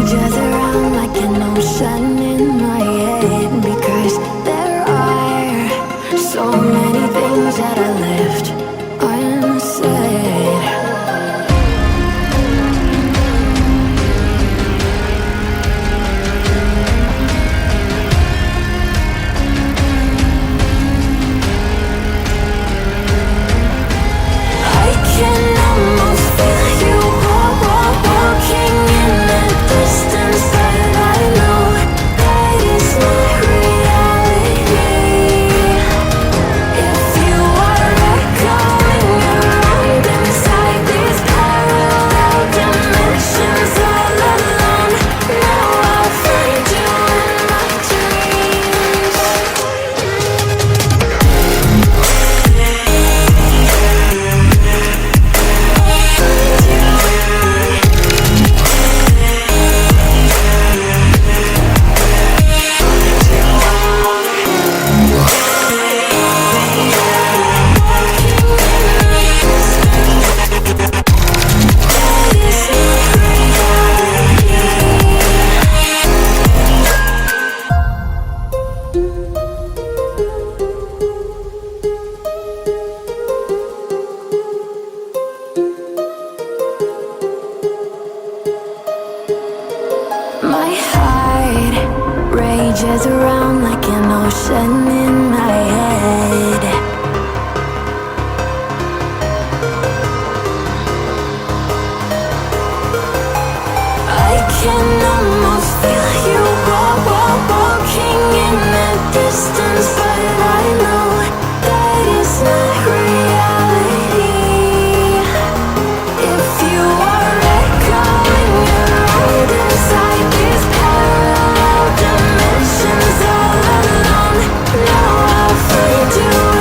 rages around like an ocean in my head, because there are so many things that I left unsaid. I can almost feel you walking in the distance, but I know that it's not reality. If you are echoing around inside these parallel dimensions all alone, now I'll find you in my dreams. My heart rages around like an ocean in my head. I can almost feel you walking in the distance, but I know that it's not reality. If you are echoing around inside these parallel dimensions all alone, now I'll find you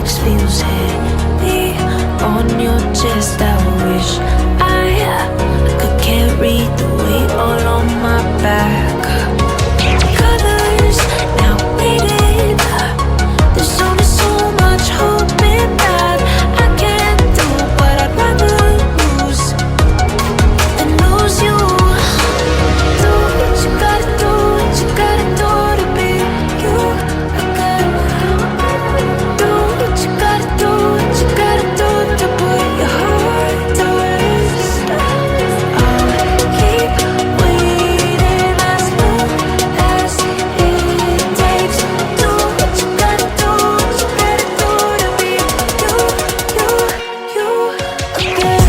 ex feels heavy on your chest. I wish I could carry the weight all on my back. Colors now faded. There's only so much hoping that I can do, but I'd rather lose than lose you. Do what you gotta do, what you gotta do to be you again. Do what you gotta do, what you gotta do to put your heart to rest. I'll keep waiting as long as it takes. Do what you gotta do, what you gotta do to be you again.